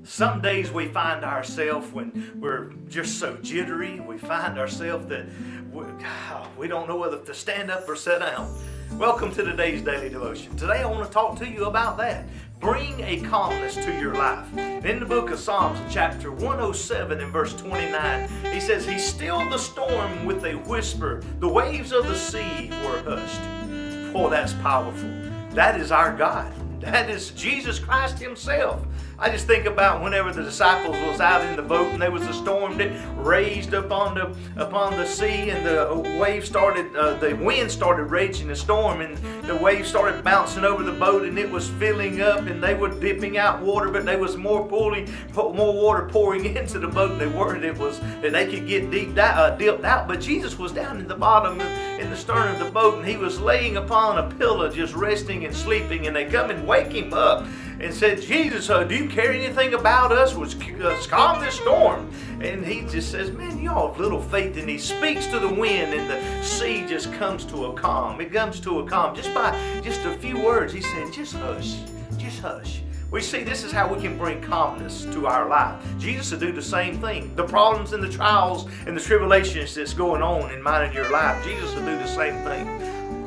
Some days we find ourselves when we're just so jittery, we find ourselves that we don't know whether to stand up or sit down. Welcome to today's Daily Devotion. Today I want to talk to you about that. Bring a calmness to your life. In the book of Psalms, chapter 107 and verse 29, he says, He stilled the storm with a whisper. The waves of the sea were hushed. Boy, that's powerful. That is our God. That is Jesus Christ Himself. I just think about whenever the disciples was out in the boat and there was a storm that raised upon the sea, and the waves started, the wind started raging, the storm, and the waves started bouncing over the boat, and it was filling up, and they were dipping out water, but there was more water pouring into the boat than it was that they could get dipped out. But Jesus was down in the bottom, in the stern of the boat, and He was laying upon a pillow, just resting and sleeping, and they come and wake Him up and said, Jesus, do you care anything about us? Calm this storm. And He just says, man, y'all have little faith. And He speaks to the wind, and the sea just comes to a calm. It comes to a calm just by just a few words. He said, just hush, just hush. We see this is how we can bring calmness to our life. Jesus will do the same thing. The problems and the trials and the tribulations that's going on in mine and your life, Jesus will do the same thing.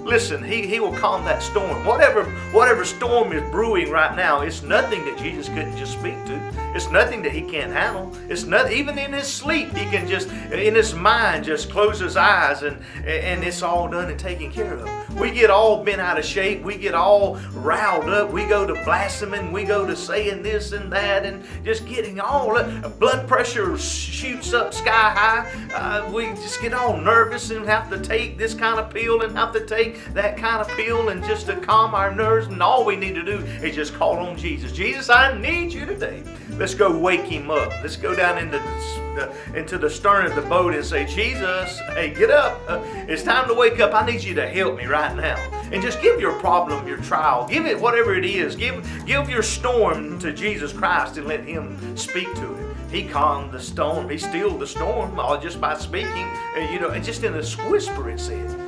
Listen, he will calm that storm. Whatever storm is brewing right now, it's nothing that Jesus couldn't just speak to. It's nothing that He can't handle. It's not even in His sleep. He can just, in His mind, just close His eyes and it's all done and taken care of. We get all bent out of shape. We get all riled up. We go to blaspheming. We go to saying this and that and just getting all blood pressure shoots up sky high. We just get all nervous and have to take this kind of pill and have to take that kind of pill, and just to calm our nerves. And all we need to do is just call on Jesus. Jesus, I need you today. Let's go wake Him up. Let's go down into the stern of the boat and say, Jesus, hey, get up. It's time to wake up. I need you to help me right now. And just give your problem, your trial, give it whatever it is. Give your storm to Jesus Christ and let Him speak to it. He calmed the storm. He stilled the storm all just by speaking. And just in a whisper, it said.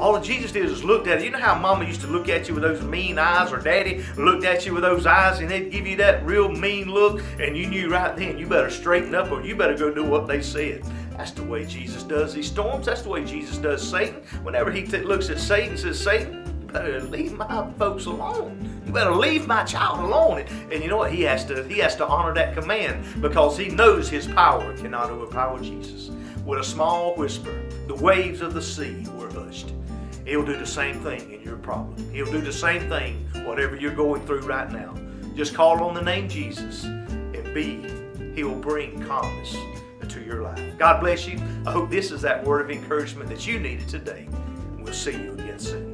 All that Jesus did was looked at it. You know how Mama used to look at you with those mean eyes, or Daddy looked at you with those eyes, and they'd give you that real mean look, and you knew right then you better straighten up, or you better go do what they said. That's the way Jesus does these storms. That's the way Jesus does Satan. Whenever He looks at Satan and says, Satan, you better leave my folks alone. You better leave my child alone. And you know what? He has to honor that command, because He knows His power cannot overpower Jesus. With a small whisper, the waves of the sea were hushed. He'll do the same thing in your problem. He'll do the same thing whatever you're going through right now. Just call on the name Jesus, and He will bring calmness to your life. God bless you. I hope this is that word of encouragement that you needed today. We'll see you again soon.